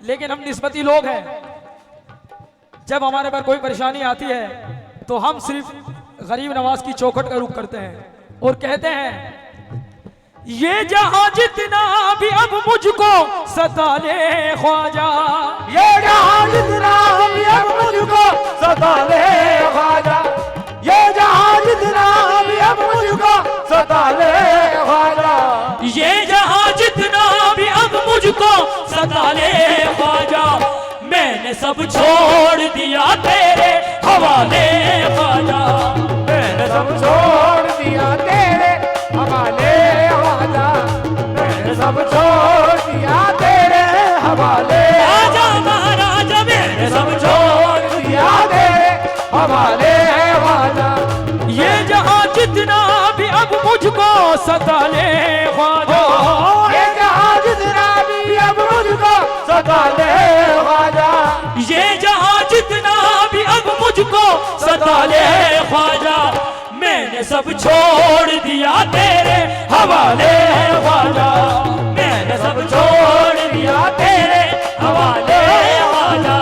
लेकिन हम निस्बती लोग हैं। जब हमारे पर कोई परेशानी आती है तो हम सिर्फ गरीब नवाज की चौखट का रुख करते हैं और कहते हैं, ये जहां जितना भी अब मुझको सता ले ख्वाजा, ये जहां जितना भी अब मुझको सता ले ख्वाजा, ये जहां जितना भी अब मुझको सता ले ख्वाजा, ये जहां जितना भी अब मुझको सता ले ख्वाजा, मैंने सब छोड़ दिया तेरे हवाले ख्वाजा, मैंने सब छोड़ दिया तेरे हवाले ख्वाजा, मैंने सब छोड़ दिया तेरे हवाले राजा महाराजा मैंने सब छोड़ दिया तेरे हवाले ख्वाजा, ये जहां जितना भी अब मुझको सता ले ख्वाजा, ये जहां जितना भी अब मुझको सता ले ख्वाजा, ये जहां जितना भी अब मुझको सता ले ख्वाजा, मैंने सब छोड़ दिया तेरे हवाले ख्वाजा, मैंने सब छोड़ दिया तेरे हवाले ख्वाजा,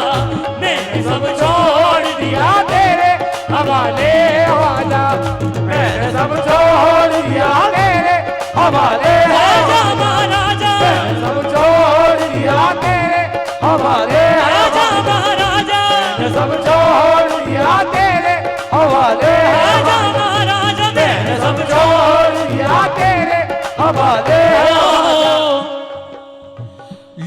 मैंने सब छोड़ दिया तेरे हवाले ख्वाजा, मैंने सब छोड़ दिया तेरे हवाले राजा महाराजा, मैंने सब छोड़ दिया तेरे हवाले राजा महाराजा, मैंने सब छोड़ दिया तेरे हवाले राजा महाराजा, मैंने सब छोड़ दिया तेरे हवाले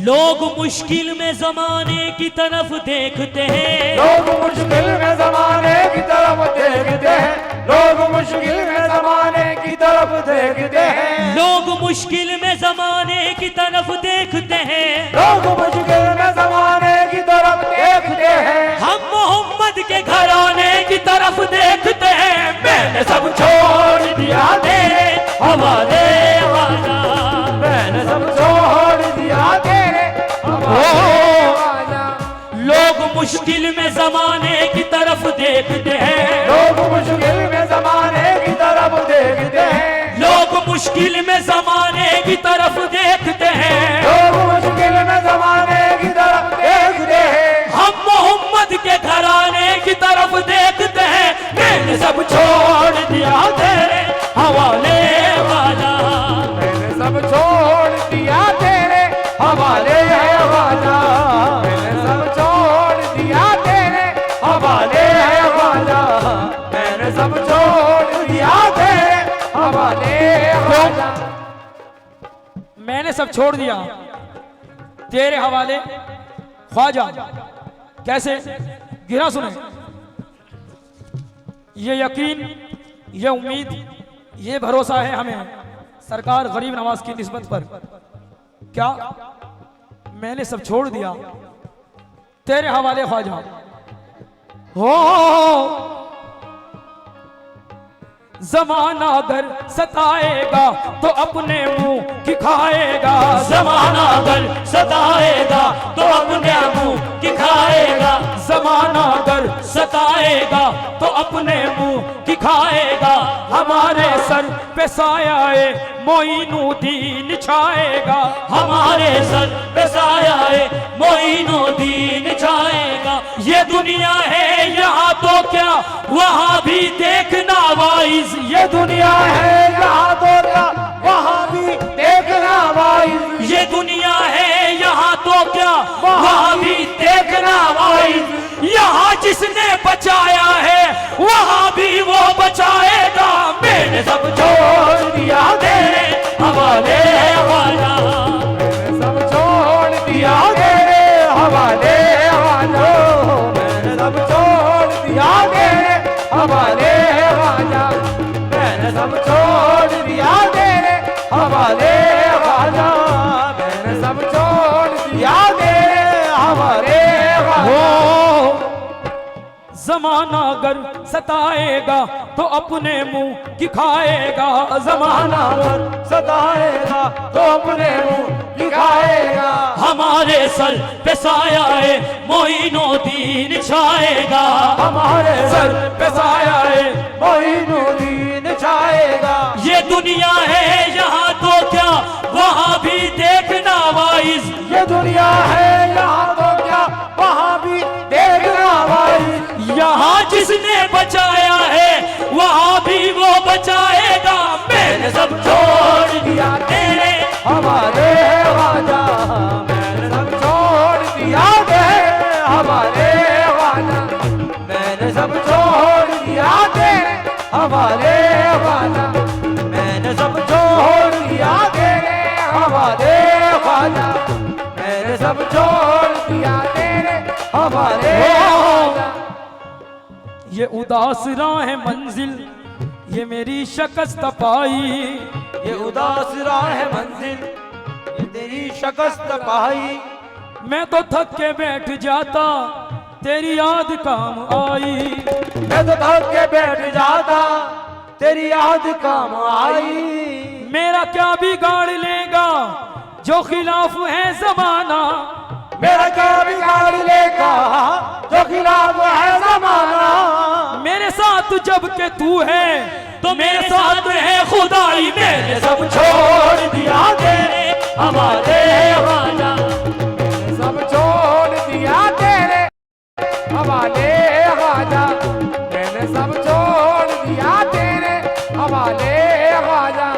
लोग मुश्किल में जमाने की तरफ देखते हैं, लोग मुश्किल में जमाने की तरफ देखते हैं, लोग मुश्किल में जमाने की तरफ देखते हैं, लोग मुश्किल में जमाने की तरफ देखते हैं, लोग मुश्किल में जमाने की तरफ देखते हैं, हम मोहम्मद के घराने की तरफ देखते हैं, मैंने सब छोड़ दिया तेरे हवाले ख्वाजा, मैंने सब छोड़ दिया तेरे हवाले, लोग मुश्किल में जमाने की तरफ देखते हैं, लोग मुश्किल में जमाने की तरफ देखते हैं, लोग मुश्किल में जमाने की तरफ देखते हैं, लोग मुश्किल में जमाने की तरफ देखते हैं, हम मोहम्मद के घराने की तरफ देखते हैं, मैंने सब छोड़ दिया तेरे हवाले ख्वाजा, मैंने सब छोड़ दिया तेरे हवाले ख्वाजा, मैंने सब छोड़ दिया तेरे हवाले ख्वाजा, मैंने सब छोड़ दिया तेरे हवाले ख्वाजा, मैंने सब छोड़ दिया तेरे हवाले ख्वाजा। कैसे गिरा सुने, ये यकीन, ये उम्मीद, ये भरोसा है हमें सरकार गरीब नवाज की निस्बत पर। क्या मैंने सब छोड़ दिया तेरे हवाले ख्वाजा। हो जमाना अगर सताएगा तो अपने मुंह की खाएगा, जमाना अगर सताएगा तो अपने मुंह की खाएगा, जमाना अगर सताएगा तो अपने मुंह की खाएगा, हमारे सर पे सायाए मोइनुद्दीन छाएगा, हमारे सर पे सायाए मोइनुद्दीन छाएगा, ये दुनिया है यहाँ तो क्या वहाँ भी देखना वाइज, ये दुनिया है यहाँ तो क्या वहाँ भी देखना वाइज, ये दुनिया है यहाँ तो क्या वहाँ भी देखना वाइज, यहाँ जिसने बचाया है वहाँ भी वो बचाएगा, मैंने सब छोड़ दिया तेरे हवाले ख्वाजा, मैंने सब छोड़ दिया तेरे हवाले ख्वाजा, मैंने सब छोड़ दिया तेरे हवाले ख्वाजा, मैंने सब छोड़ दिया तेरे हवाले ख्वाजा, मैंने सब छोड़ दिया तेरे हवाले ख्वाजा। जमाना अगर सताएगा तो अपने मुंह की खाएगा, जमाना अगर सताएगा तो अपने मुंह की खाएगा, हमारे सर पे सायाए मोइनुद्दीन छाएगा, हमारे सर पे सायाए मोइनुद्दीन छाएगा, ये दुनिया है यहाँ तो क्या वहाँ भी देखना वाइज, ये दुनिया है यहाँ जिसने बचाया है वहाँ भी वो बचाएगा। मैंने सब छोड़ दिया तेरे हवाले ख्वाजा, मैंने सब छोड़ दिया तेरे हवाले ख्वाजा, मैंने सब छोड़ दिया तेरे हवाले ख्वाजा, मैंने सब छोड़ दिया तेरे हवाले ख्वाजा, मैंने सब छोड़ दिया तेरे हवाले ख्वाजा। ये उदास राह मंजिल ये मेरी शिकस्त पाई, ये उदास राह मंजिल ये तेरी शिकस्त पाई, मैं तो थक के बैठ जाता तेरी याद काम आई। मैं तो थक के बैठ जाता तेरी याद काम आई। मेरा क्या बिगाड़ लेगा जो खिलाफ है जमाना, मेरा क्या बिगाड़ लेगा जो खिलाफ है जमाना। मेरे साथ जब के तू है तो मेरे साथ है खुदाई। मैंने सब छोड़ दिया तेरे हवाले ख्वाजा, सब छोड़ दिया तेरे हवाले ख्वाजा, मैंने सब छोड़ दिया तेरे हवाले ख्वाजा।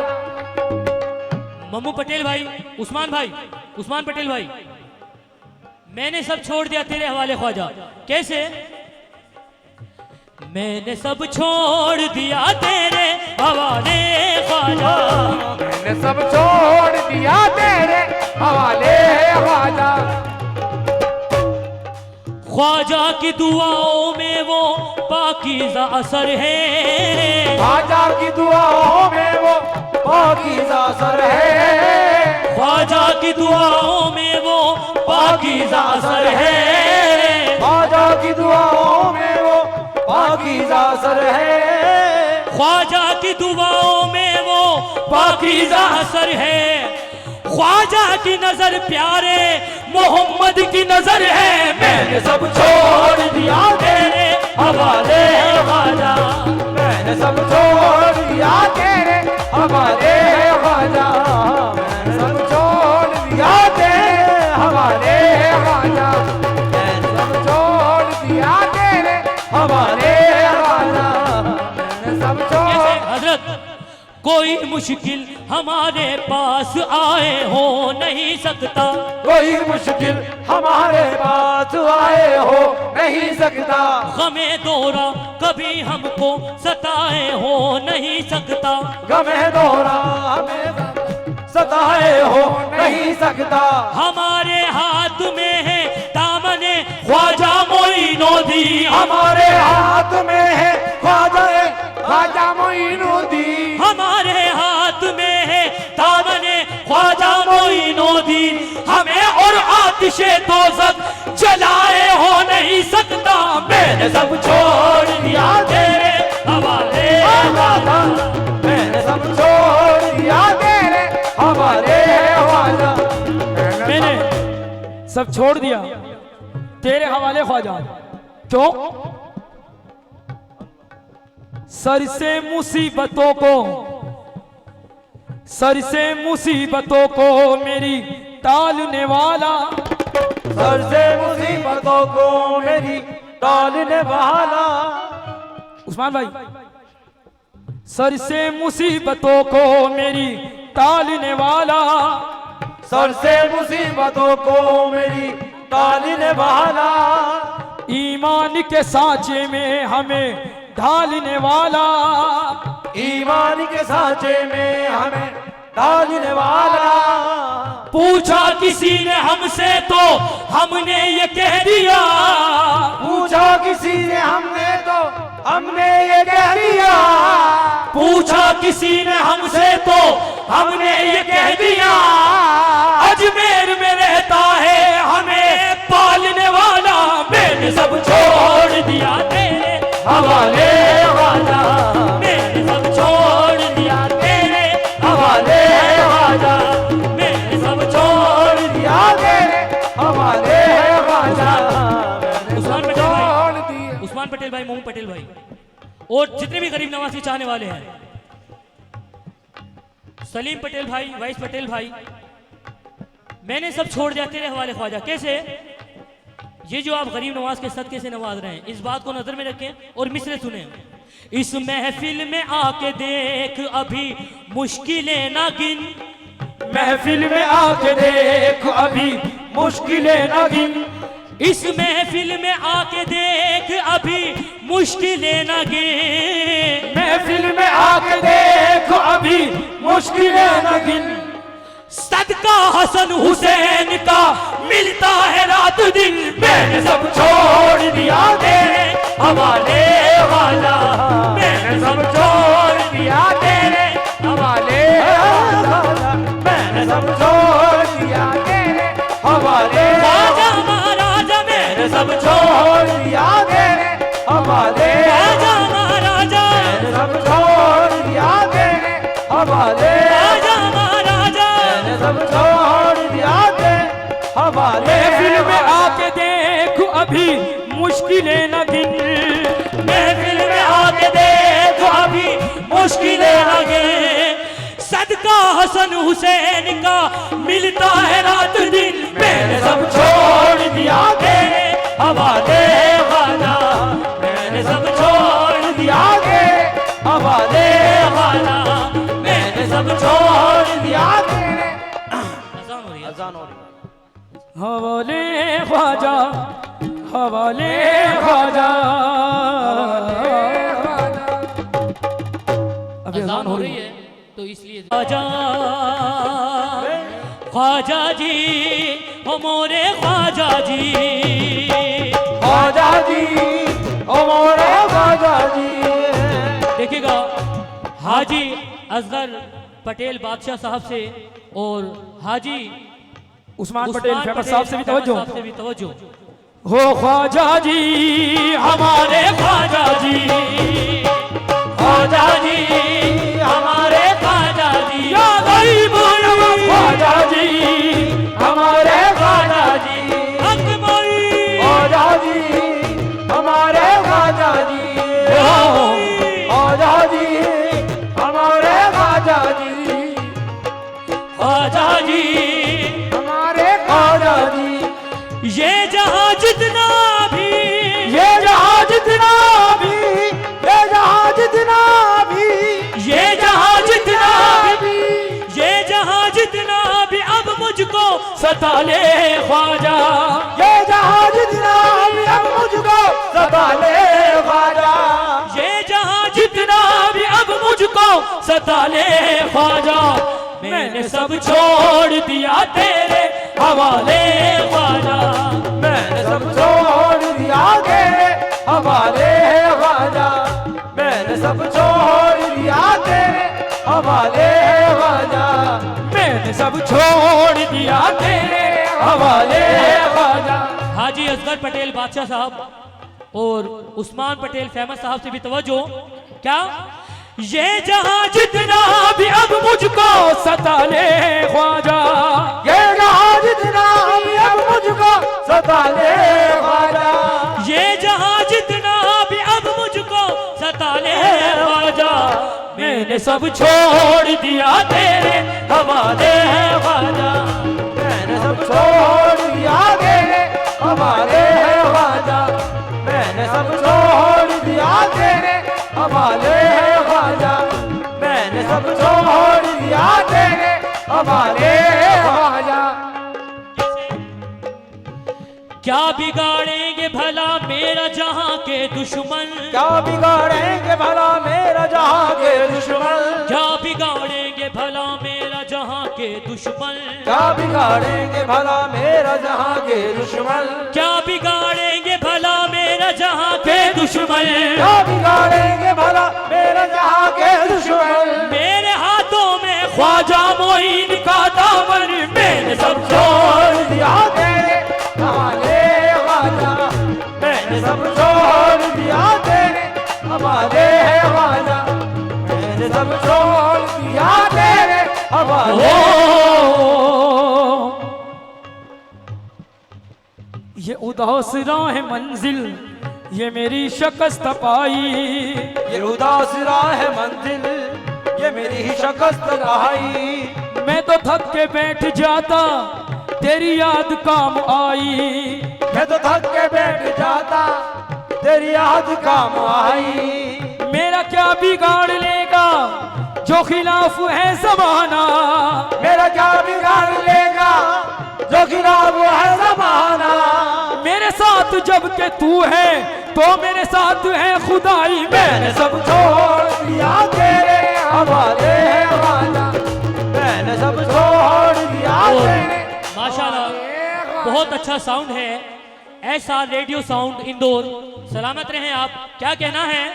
मम्मू पटेल भाई, उस्मान पटेल भाई, मैंने सब छोड़ दिया तेरे हवाले ख्वाजा। कैसे? मैंने सब छोड़ दिया तेरे हवाले ख्वाजा, मैंने सब छोड़ दिया तेरे हवाले ख्वाजा। ख्वाजा की दुआओं में वो पाकीज़ा असर है, ख्वाजा की दुआओं में वो पाकीज़ा असर है, ख्वाजा की दुआओं में वो पाकीज़ा असर है, ख्वाजा की दुआओं में वो पाकीज़ा असर है, ख्वाजा की दुआओं में वो पाकीज़ा असर है। ख्वाजा की नजर प्यारे मोहम्मद की नजर है। मैंने सब छोड़ दिया तेरे हवाले ख्वाजा, मैंने सब छोड़ दिया तेरे हवाले ख्वाजा, मैंने सब छोड़ दिया तेरे हवाले ख्वाजा, मैंने सब छोड़ दिया तेरे हवाले ख्वाजा, मैंने सब कैसे छोड़। हजरत कोई मुश्किल हमारे पास आए हो नहीं सकता, कोई मुश्किल हमारे पास आए हो नहीं सकता, गमे दौरा कभी हमको सताए हो नहीं सकता, गमे दौरा हमें सताए हो नहीं सकता। हमारे हाथ में है दामने ख्वाजा मोइनुद्दीन, हमारे हाथ में है ख्वाजा मोइनुद्दीन, हमारे हाथ में है दामने ख्वाजा मोइनुद्दीन। हमें और आतिशे दोज़ख जलाए हो नहीं सकता। मैंने सब छोड़ दिया तेरे हवाले ख्वाजा, मैंने सब छोड़ दिया तेरे हवाले ख्वाजा, मैंने सब छोड़ दिया तेरे हवाले ख्वाजा। क्यों? सर से मुसीबतों को मेरी टालने वाला, सर से मुसीबतों को मेरी टालने वाला। उस्मान भाई, सर से मुसीबतों को मेरी टालने वाला, सर से मुसीबतों को मेरी टालने वाला, ईमान के सांचे में हमें ढालने वाला, ईमान के सांचे में हमें ढालने वाला। पूछा किसी ने हमसे तो हमने ये कह दिया, पूछा किसी ने हमने ये कह दिया, पूछा किसी ने हमसे तो हमने ये कह दिया। अजमेर में रहता है हमें पालने वाला। मैंने सब छोड़ दिया तेरे हवाले ख्वाजा, मैंने सब छोड़ दिया तेरे हवाले ख्वाजा, मैंने सब छोड़ दिया तेरे हवाले ख्वाजा, उस्मान पटेल छोड़ भाई, दिया। उस्मान पटेल भाई, मोहम्मद पटेल भाई और जितने भी गरीब नवाज के चाहने वाले हैं, सलीम पटेल भाई, वाइस पटेल भाई, मैंने सब छोड़ दिया तेरे हवाले ख्वाजा। कैसे? ये जो आप गरीब नवाज के सदके से नवाज रहे हैं, इस बात को नजर में रखें और मिसरे सुने। इस महफिल में आके देख अभी मुश्किलें ना गिन, महफिल में आके देख अभी मुश्किलें न गिन, इस महफिल में आके देख अभी मुश्किलें ना गिन, महफिल में आके देख अभी मुश्किलें न गिन। सदका हसन हुसैन का मिलता है रात दिन, मैंने सब छोड़ दिया तेरे हवाले वाला, मैंने सब छोड़ दिया तेरे हवाले वाला, मैंने सब छोड़ दिया तेरे हवाले राजा महाराजा मैंने सब छोड़ दिया तेरे हवाले, राजा महाराजा मैंने सब छोड़ दिया तेरे हवाले, राजा महाराजा मैंने सब छोड़ दिया तेरे हवाले। महफिल में आके देख अभी मुश्किलें न गिन, महफिल में आके देख अभी मुश्किलें लगे, सदका हसन हुसैन का मिलता है रात दिन, मैंने सब छोड़ दिया तेरे हवाले वाला, मैंने सब छोड़ दिया तेरे हवाले वाला, मैंने सब छोड़ दिया तेरे अज़ान हो रही है। अजान हो रही है। हवाले ख्वाजा, हवाले ख्वाजा, अभी अज़ान हो रही है तो इसलिए ख्वाजा ख्वाजा जी हो मोरे ख्वाजा जी, ख्वाजा जी ओ मोरे ख्वाजा जी। देखिएगा हाजी असगर पटेल बादशाह साहब से और हाजी उस्मान पटेल फेमस साहब से भी तवज्जो साहब से भी तवज्जो। हो ख्वाजा जी हमारे ख्वाजा जी, ख्वाजा जी हमारे ख्वाजा जी, या गरीब ख्वाजा जी हमारे ख्वाजा जी, ख्वाजा जी हमारे ख्वाजा जी, ख्वाजा जी हमारे ख्वाजा जी, ख्वाजा जी हमारे ख्वाजा जी। ये जहां जितना भी, ये जहां जितना भी, ये जहां जितना भी, ये जहां जितना भी, ये जहां जितना भी अब मुझको सता ले ख्वाजा, ये जहां जितना भी अब मुझको सता ले ख्वाजा, ये जहां जितना भी अब मुझको सता ले ख्वाजा, मैंने सब छोड़ दिया तेरे हवाले ख्वाजा, मैंने सब छोड़ दिया तेरे हवाले ख्वाजा, मैंने सब छोड़ दिया तेरे हवाले ख्वाजा, मैंने सब छोड़ दिया तेरे हवाले ख्वाजा। हाजी असगर पटेल बादशाह साहब और उस्मान पटेल फेमस साहब से भी तवज्जो। क्या ये जहां जितना भी अब मुझको सता ले ख्वाजा, ये जहां जितना भी अब मुझको सता ले ख्वाजा, ये जहां जितना भी अब मुझको सता ले ख्वाजा, मैंने सब छोड़ दिया तेरे हवाले ख्वाजा, मैंने सब छोड़ दिया तेरे हवाले ख्वाजा, मैंने सब छोड़ दिया तेरे हवाले ख्वाजा, मैंने सब छोड़ दिया तेरे हवाले ख्वाजा। क्या बिगाड़ेंगे भला मेरा जहां के दुश्मन, क्या बिगाड़ेंगे भला मेरा जहां के दुश्मन, क्या बिगाड़ेंगे भला मेरा जहां के दुश्मन, क्या बिगाड़ेंगे भला मेरा जहां के दुश्मन, क्या बिगाड़ेंगे भला मेरा जहां के दुश्मन, क्या बिगाड़ेंगे भला मेरा जहां के दुश्मन, मेरे हाथों में ख्वाजा मोइन का दामन, मैंने सब छोड़ दिया तेरे हवाले ख्वाजा, मैंने सब छोड़ दिया तेरे हवाले ख्वाजा, मैंने सब छोड़ दिया तेरे हवाले। ये उदास राह मंजिल, ये मेरी शिकस्त पाई, ये उदास राह मंजिल, ये मेरी शिकस्त रहाई, मैं तो थक के बैठ जाता तेरी याद काम आई, मैं तो थक के याद काम आई। मेरा क्या बिगाड़ लेगा जो खिलाफ है जमाना, मेरा क्या बिगाड़ लेगा जो खिलाफ है जमाना। मेरे साथ जब के तू है तो मेरे साथ है खुदाई। मैंने सब छोड़ दिया तेरे हवाले वाला, मैंने सब छोड़ दिया तेरे। माशाल्लाह बहुत अच्छा साउंड है, ऐसा रेडियो साउंड इंदौर। सलामत रहें आप। क्या कहना है?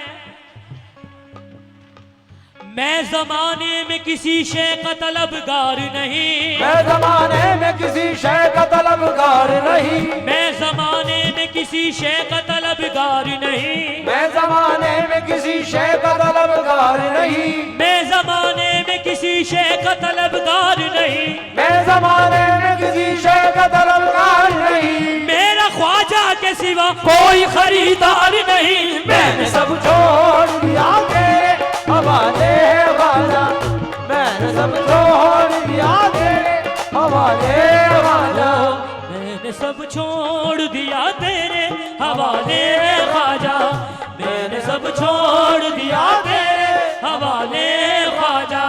मैं जमाने में किसी शय का तलबगार नहीं, मैं जमाने में किसी शय का तलबगार नहीं, मैं जमाने में किसी शय का तलबगार नहीं, मैं जमाने में किसी शय का तलबगार नहीं, मैं जमाने में किसी शय का तलबगार नहीं, मैं जमाने में किसी शय का तलबगार नहीं। मेरा ख्वाजा के सिवा कोई खरीदार नहीं। मैंने सब छोड़ दिया तेरे हवाले वाला, मैंने सब छोड़ दिया तेरे हवाले वाला, मैंने सब छोड़ दिया तेरे हवाले ख्वाजा, मैंने सब छोड़ दिया तेरे हवाले ख्वाजा।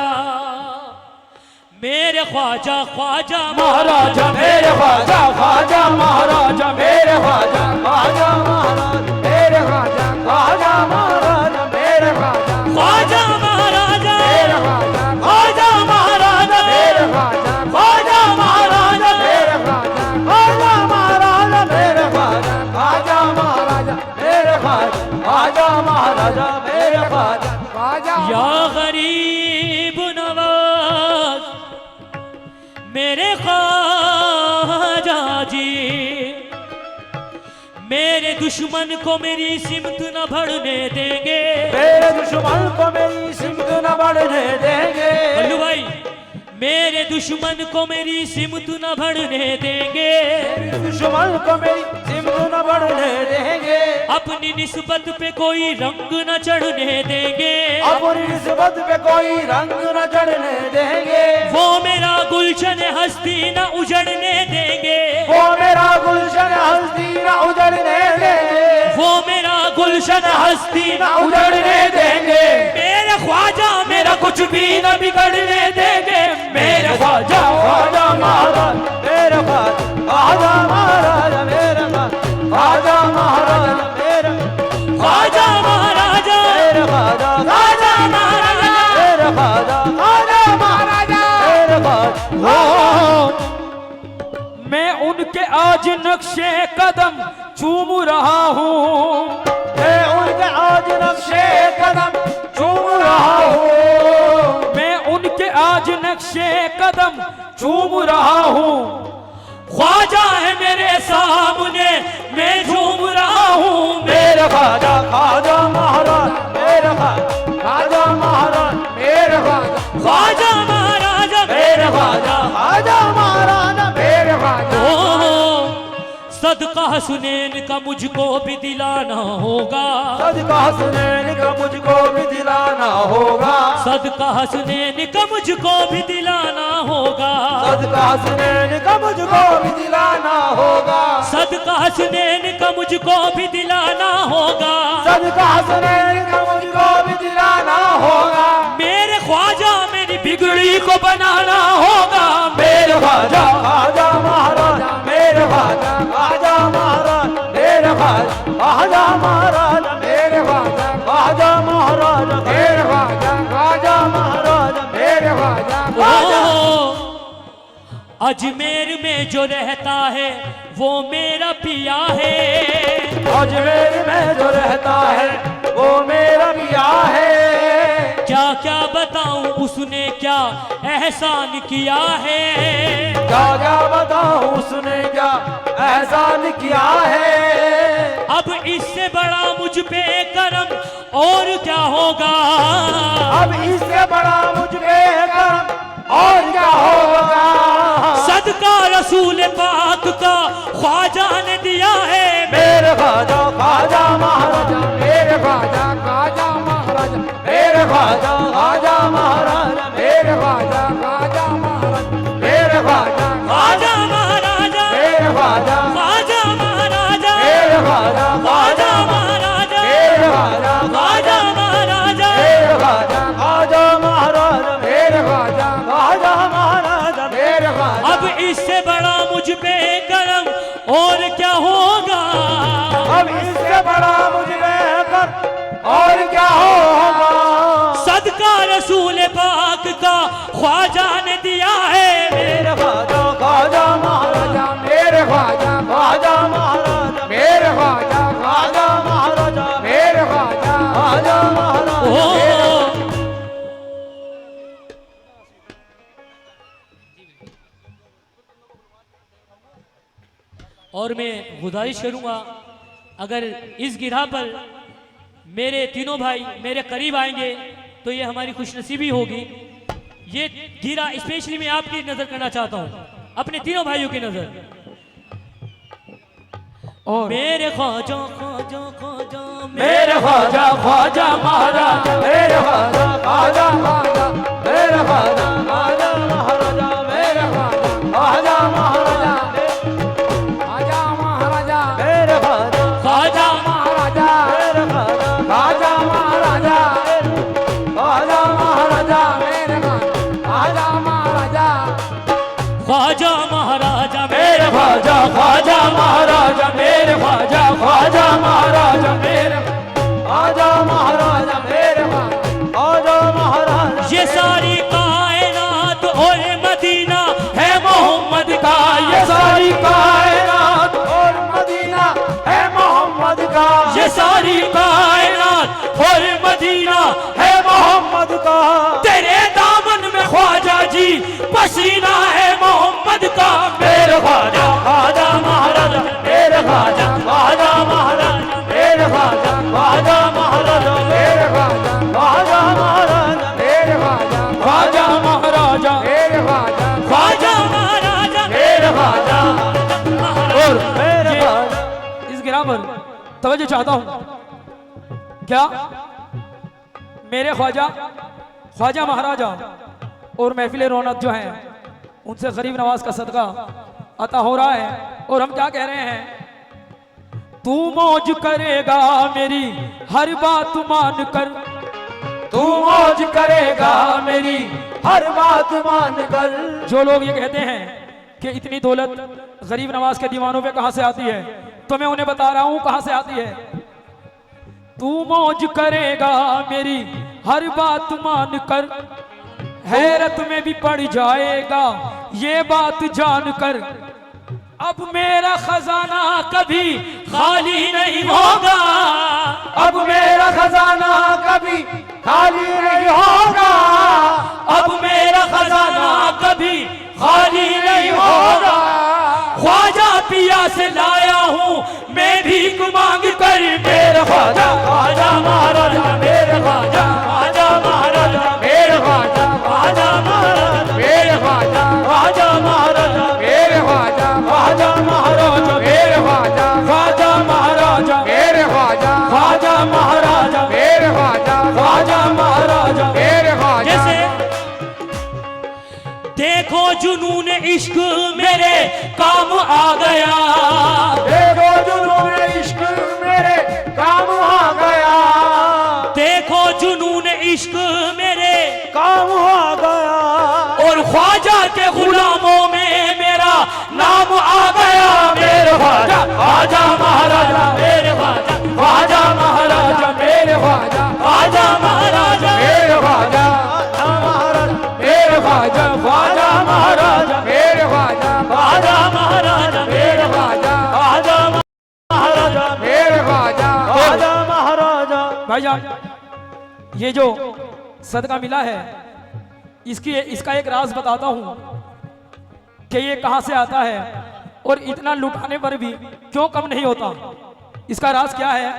मेरे ख्वाजा ख्वाजा महाराजा मेरे ख्वाजा, ख्वाजा महाराजा मेरे ख्वाजा, ख्वाजा महाराजा मेरे ख्वाजा, ख्वाजा महाराजा मेरे ख्वाजा, ख्वाजा महाराजा मेरे ख्वाजा, ख्वाजा महाराजा मेरे ख्वाजा, ख्वाजा महाराजा मेरे ख्वाजा, ख्वाजा महाराजा मेरे ख्वाजा, ख्वाजा महाराजा मेरे ख्वाजा, ख्वाजा महाराजा मेरे ख्वाजा, ख्वाजा। या गरीब नवाज मेरे ख्वाजा जी, मेरे दुश्मन को मेरी सिमत न बढ़ने देंगे, मेरे दुश्मन को मेरी सिमत न बढ़ने देंगे, बल्लू भाई मेरे दुश्मन को मेरी सिमत न बढ़ने देंगे, मेरे दुश्मन को मेरी सिमत न बढ़ने देंगे, अपनी निस्बत पे कोई रंग न चढ़ने देंगे, अपनी निस्बत पे कोई रंग न चढ़ने देंगे, वो मेरा गुलशन हस्ती न उजड़ने देंगे, वो मेरा गुलशन हस्ती न उजड़ने देंगे, वो मेरा गुलशन हस्ती न उजड़ने देंगे। मेरे ख्वाजा मेरा कुछ भी न बिगड़ने देंगे। मेरे ख्वाजा, ख्वाजा महाराज मेरे ख्वाजा, ख्वाजा महाराज मेरे ख्वाजा, ख्वाजा महाराज मेरे ख्वाजा महाराजा मेरे ख्वाजा, ख्वाजा महाराजा मेरे ख्वाजा, ख्वाजा महाराजा मेरे ख्वाजा। मैं उनके आज नक्शे कदम चूम रहा हूँ, मैं उनके आज नक्शे कदम चूम रहा हूँ, मैं उनके आज नक्शे कदम चूम रहा हूँ। ख्वाजा है मेरे सामने मैं झूम रहा हूँ। मेरे ख्वाजा, ख्वाजा महाराज मेरे ख्वाजा, ख्वाजा महाराज मेरे ख्वाजा, ख्वाजा महाराजा मेरे ख्वाजा, ख्वाजा महाराज मेरे ख्वाजा। सदका हसनैन का मुझको भी दिलाना होगा, सदका हसनैन का मुझको भी दिलाना होगा, सदका हसनैन का मुझको भी दिलाना होगा, सदका हसनैन का मुझको भी दिलाना होगा, सदका हसनैन का मुझको भी दिलाना होगा, सदका हसनैन का मुझको भी दिलाना होगा। मेरे ख्वाजा मेरी बिगड़ी को बनाना होगा। मेरे ख्वाजा, ख्वाजा महाराज मेरे ख्वाजा, ख्वाजा महाराज मेरे ख्वाजा, ख्वाजा महाराज मेरे ख्वाजा, ख्वाजा महाराज मेरे ख्वाजा, ख्वाजा महाराज मेरे ख्वाजा, ख्वाजा। अजमेर में जो रहता है वो मेरा पिया है, अजमेर में जो रहता है वो मेरा पिया है, क्या क्या बताऊं उसने क्या एहसान किया है, क्या क्या बताऊं उसने क्या एहसान किया है। अब इससे बड़ा मुझ पे करम और क्या होगा, अब इससे बड़ा मुझ पे करम और क्या होगा। सदका रसूल पाक का ख्वाजा ने दिया है। मेरे ख्वाजा, ख्वाजा महाराजा मेरे ख्वाजा, ख्वाजा महाराजा मेरे ख्वाजा, ख्वाजा महाराजा मेरे ख्वाजा, ख्वाजा महाराजा मेरे ख्वाजा, ख्वाजा महाराजा मेरे ख्वाजा, ख्वाजा महाराजा मेरे ख्वाजा, ख्वाजा महाराजा क्या होगा? अब इससे बड़ा मुझमें कर और क्या होगा? सदका रसूल पाक का ख्वाजा ने दिया है। मेरे ख्वाजा ख्वाजा महाराजा, मेरे ख्वाजा ख्वाजा महाराजा, मेरे ख्वाजा ख्वाजा महाराजा, मेरे ख्वाजा ख्वाजा महाराजा। और मैं गुजारिश करूंगा, अगर इस गिरह पर मेरे तीनों भाई मेरे करीब आएंगे तो ये हमारी खुशनसीबी होगी। ये गिरा स्पेशली मैं आपकी नजर करना चाहता हूँ, अपने तीनों भाइयों की नजर। और मेरे ख्वाजा ख्वाजा ख्वाजा, मेरे ख्वाजा ख्वाजा महाराज, मेरे ख्वाजा ख्वाजा ख्वाजा, मेरे ख्वाजा ख्वाजा महाराजा, मेरे ख्वाजा ख्वाजा महाराजा, ख्वाजा महाराजा, मेरे ख्वाजा ख्वाजा महाराजा, मेरे ख्वाजा ख्वाजा महाराजा, ख्वाजा महाराजा, मेरे ख्वाजा महाराजा, ख्वाजा महाराजा, मेरे ख्वाजा ख्वाजा महाराजा, मेरे ख्वाजा ख्वाजा महाराजा, मेरे ख्वाजा महाराजा, मेरे ख्वाजा महाराजा। ये सारी कायनात और मदीना है मोहम्मद का। ये सारी कायनात और मदीना है मोहम्मद का, ये सारी कायनात और मदीना है मोहम्मद का। तेरे दामन में ख्वाजा जी पसीना है मोहम्मद का। मेरे ख्वाजा ख्वाजा महाराजा, मेरे ख्वाजा ख्वाजा महाराजा, मेरे ख्वाजा ख्वाजा महाराजा, मेरे ख्वाजा ख्वाजा महाराजा, मेरे ख्वाजा ख्वाजा महाराजा, मेरे ख्वाजा ख्वाजा महाराजा, मेरे ख्वाजा और मेरे ये ख्वाजा। इस गिरा पर तवज्जो चाहता हूँ। क्या मेरे ख्वाजा ख्वाजा महाराजा और महफिल रौनक जो हैं उनसे गरीब नवाज का सदका अता हो रहा है। और हम क्या कह रहे हैं, तू मौज करेगा मेरी हर बात मान कर, तू मौज करेगा मेरी हर बात मान कर। जो लोग ये कहते हैं कि इतनी दौलत गरीब नवाज के दीवानों पे कहां से आती है, तो मैं उन्हें बता रहा हूं कहां से आती है। तू मौज करेगा मेरी हर बात मान कर, हैरत में भी पड़ जाएगा ये बात जानकर। अब मेरा खजाना कभी खाली नहीं होगा। अब मेरा खजाना कभी खाली नहीं होगा, अब मेरा खजाना कभी खाली नहीं होगा। ख्वाजा पिया से लाया हूँ मैं भीख मांग कर। मेरे ख्वाजा ख्वाजा महाराजा, मेरे ख्वाजा ख्वाजा महाराजा, मेरे ख्वाजा ख्वाजा महाराजा, मेरे ख्वाजा ख्वाजा महाराजा, मेरे ख्वाजा ख्वाजा महाराजा, मेरे ख्वाजा ख्वाजा महाराजा, मेरे ख्वाजा ख्वाजा महाराजा, मेरे ख्वाजा ख्वाजा महाराजा, मेरे ख्वाजा। जैसे देखो जुनून इश्क मेरे काम आ गया। देखो जुनून इश्क मेरे काम आ गया, देखो जुनून इश्क मेरे काम आ गया। और ख्वाजा के गुलामों में मेरा नाम आ गया। मेरे ख्वाजा ख्वाजा महाराजा, मेरे ख्वाजा ख्वाजा महाराजा, मेरे ख्वाजा ख्वाजा महाराजा, मेरे ख्वाजा महाराजा, मेरे ख्वाजा ख्वाजा महाराजा, मेरे ख्वाजा ख्वाजा महाराजा, मेरे ख्वाजा ख्वाजा महाराजा, मेरे ख्वाजा ख्वाजा महाराजा। भाईजान ये जो सदका मिला है इसका एक राज बताता हूं कि ये कहां से आता है और इतना लुटाने पर भी क्यों कम नहीं होता। इसका राज क्या है,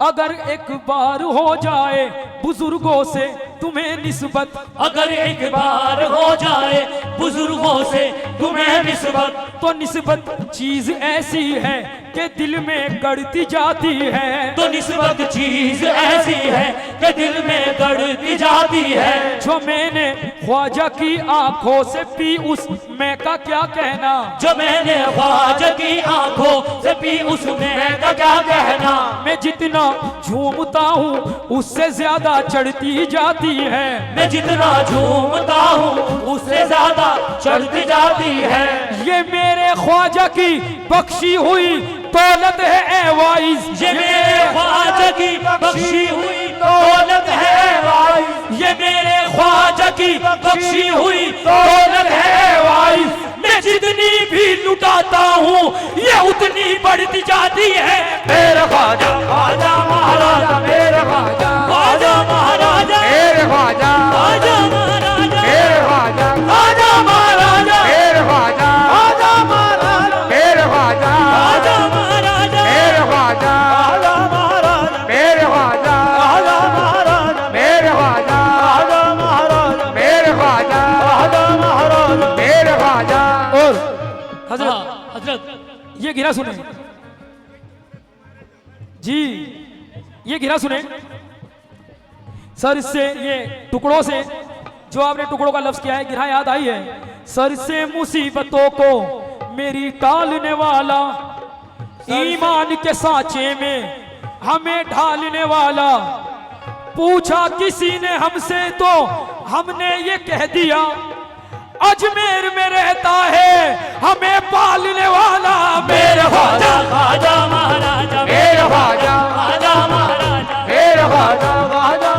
अगर एक बार हो जाए बुजुर्गों से तुम्हें निस्बत, अगर एक बार हो जाए बुजुर्गों से तुम्हें निस्बत, तो निस्बत चीज ऐसी है कि दिल में गड़ती जाती है। तो निस्बत चीज ऐसी है कि दिल में गड़ती जाती है। जो मैंने ख्वाजा की आंखों से पी उस मैं का क्या कहना, जो मैंने ख्वाजा की आंखों से पी उसमें का क्या कहना। मैं जितना झूमता हूँ उससे ज्यादा चढ़ती जाती है। मैं जितना झूमता हूँ उससे ज्यादा चढ़ती जाती है। ये मेरे ख्वाजा की बख्शी हुई दौलत है ए वाइज, ये मेरे ख्वाजा की बख्शी हुई दौलत है वाइज, ये मेरे ख्वाजा की बख्शी हुई दौलत है वाइज। मैं जितनी भी लुटाता हूँ ये उतनी बढ़ती जाती है। मेरे ख्वाजा ख्वाजा महाराजा मेरे ख्वाजा ख्वाजा महाराजा मेरे ख्वाजा ख्वाजा महाराजा मेरे ख्वाजा ख्वाजा महाराजा मेरे ख्वाजा ख्वाजा महाराजा मेरे ख्वाजा ख्वाजा महाराजा मेरे ख्वाजा ख्वाजा महाराजा मेरे ख्वाजा ख्वाजा महाराजा मेरे ख्वाजा ख्वाजा महाराजा मेरे ख्वाजा ख्वाजा महाराजा मेरे ख्वाजा। और हजरत हाँ, हजरत ये गिरा सुने जी, ये गिरा सुने सर से, ये टुकड़ों से जो आपने टुकड़ों का लफ्ज किया है, गिरा याद आई है। सर से मुसीबतों को मेरी टालने वाला, ईमान के सांचे में हमें ढालने वाला। पूछा किसी ने हमसे तो हमने ये कह दिया, अजमेर में रहता है हमें पालने वाला। मेरे ख्वाजा ख्वाजा महाराजा मेरे ख्वाजा ख्वाजा महाराजा मेरे ख्वाजा ख्वाजा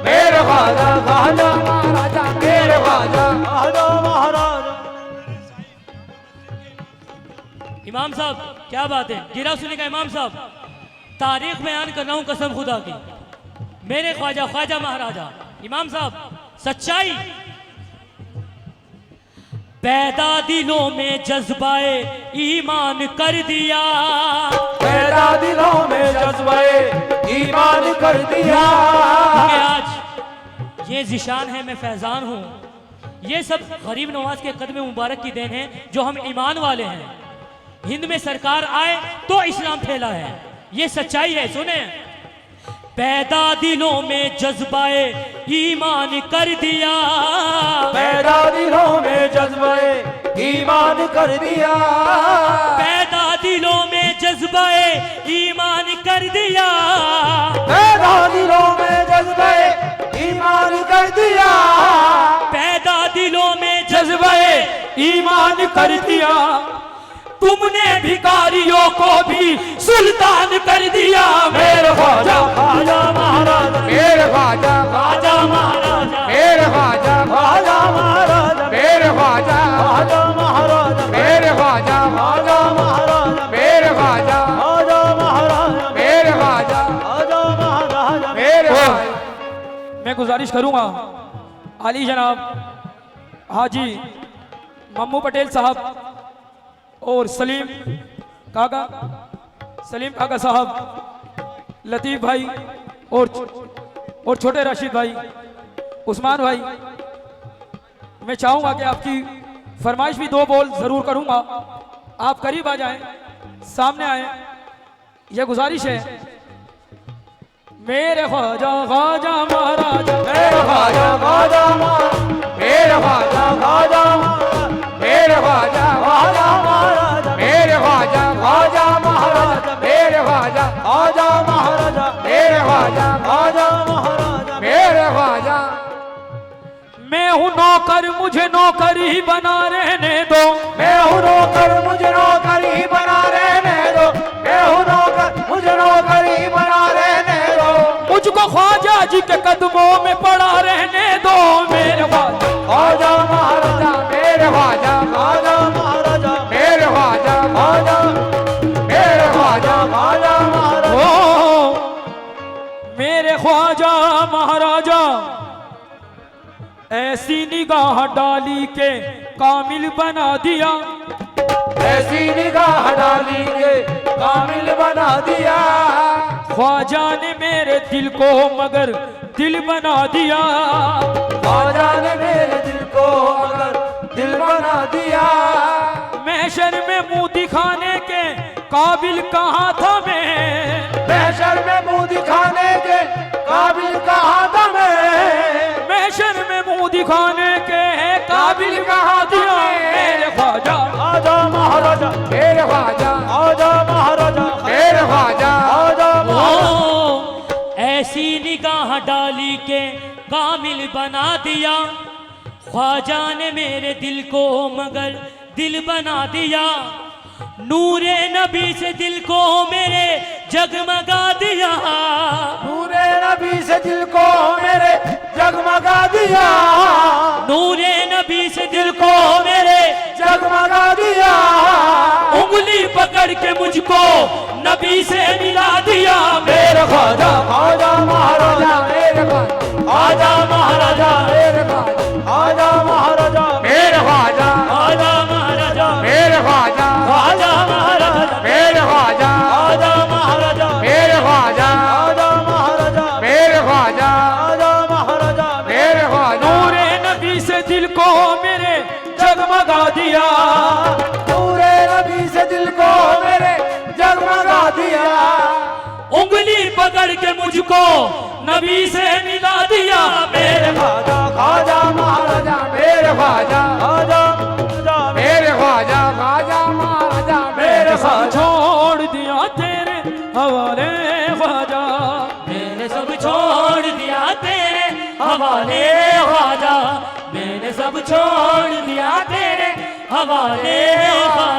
मेरे ख्वाजा ख्वाजा महाराजा मेरे ख्वाजा ख्वाजा महाराजा। इमाम साहब क्या बात है, गिरा सुनी का इमाम साहब, तारीख बयान कर रहा हूं कसम खुदा की। मेरे ख्वाजा ख्वाजा महाराजा इमाम साहब सच्चाई पैदा दिलों में जज्बाए ईमान कर दिया, पैदा दिलों में जज्बाए ईमान कर दिया। कि आज ये जिशान है, मैं फैजान हूँ, ये सब गरीब नवाज के कदम मुबारक की देन है जो हम ईमान वाले हैं। हिंद में सरकार आए तो इस्लाम फैला है, ये सच्चाई है। सुने, पैदा दिलों में जज्बाए ईमान कर दिया, पैदा दिलों में जज्बाए ईमान कर दिया, पैदा दिलों में जज्बाए ईमान कर दिया, पैदा दिलों में जज्बाए ईमान कर दिया, पैदा दिलों में जज्बाए ईमान कर दिया। तुमने भिखारियों को भी सुल्तान कर दिया। मेरे ख्वाजा ख्वाजा महाराजा मेरे ख्वाजा ख्वाजा महाराजा मेरे ख्वाजा ख्वाजा महाराजा मेरे ख्वाजा ख्वाजा महाराजा मेरे ख्वाजा ख्वाजा महाराजा मेरे ख्वाजा ख्वाजा महाराजा मेरे ख्वाजा ख्वाजा महाराजा मेरे ख्वाजा। मैं गुजारिश करूंगा आली जनाब हाजी मम्मू पटेल साहब और सलीम काका साहब, लतीफ़ भाई और छोटे राशिद भाई, उस्मान भाई, मैं चाहूंगा कि आपकी फरमाइश भी दो बोल जरूर करूंगा। आप करीब आ जाएं, सामने आए, यह गुजारिश है। मेरे ख्वाजा ख्वाजा महाराजा मेरे ख्वाजा ख्वाजा मेरे ख्वाजा ख्वाजा मेरे ख्वाजा ख्वाजा महाराजा मेरे ख्वाजा ख्वाजा महाराजा मेरे ख्वाजा ख्वाजा महाराजा मेरे ख्वाजा ख्वाजा महाराजा मेरे ख्वाजा। मैं हूँ नौकर, मुझे नौकर ही बना रहने दो। मैं हूँ नौकर, मुझे नौकर ही बना रहने दो। मैं हूँ नौकर, मुझे नौकर ही बना रहने दो। मुझको ख्वाजा जी के कदमों में पड़ा रहने दो। मेरे ख्वाजा महाराजा मेरे ख्वाजा ख्वाजा महाराजा मेरे ख्वाजा ख्वाजा मेरे ख्वाजा ख्वाजा महाराजा। ओ मेरे ख्वाजा महाराजा, ऐसी निगाह डाली के कामिल बना दिया, ऐसी निगाह डाली के कामिल बना दिया। ख्वाजा ने मेरे दिल को मगर दिल बना दिया। ख्वाजा ने मेरे दिल को मगर दिल बना दिया। महशर में मुंह दिखाने के काबिल कहाँ था मैं, महशर में मुंह दिखाने के काबिल कहाँ था मैं, महशर में मुंह दिखाने के काबिल कहाँ था मेरे ख्वाजा ख्वाजा महाराजा मेरे ख्वाजा ख्वाजा महाराजा मेरे ख्वाजा ख्वाजा महाराजा। ऐसी निगाह डाली के कामिल बना दिया, ख्वाजा ने मेरे दिल को मगर दिल बना दिया, नूरे नबी से दिल को मेरे जगमगा दिया, नूरे नबी से दिल को मेरे जगमगा दिया, नूरे नबी से दिल को मेरे जगमगा दिया, उंगली पकड़ के मुझको नबी से मिला दिया। मेरे ख्वाजा ख्वाजा महाराजा मेरे ख्वाजा महाराजा मेरे ख्वाजा महाराजा मेरे ख्वाजा ख्वाजा महाराजा मेरे ख्वाजा ख्वाजा महाराजा मेरे ख्वाजा ख्वाजा महाराजा मेरे ख्वाजा महाराजा मेरे ख्वाजा महाराजा मेरे ख्वाजा नूरे नबी से दिल को मेरे जगमगा दिया, नूरे नबी से दिल को मेरे जगमगा दिया, उंगली पकड़ के मुझको नबी से मिला दिया। मेरे ख्वाजा ख्वाजा महाराजा मेरे ख्वाजा ख्वाजा मेरे ख्वाजा ख्वाजा महाराजा मेरे सब ख्वाजा छोड़ दिया तेरे हवाले ख्वाजा, मैंने सब छोड़ दिया तेरे हवाले ख्वाजा, मैंने सब छोड़ दिया तेरे हवाले ख्वाजा।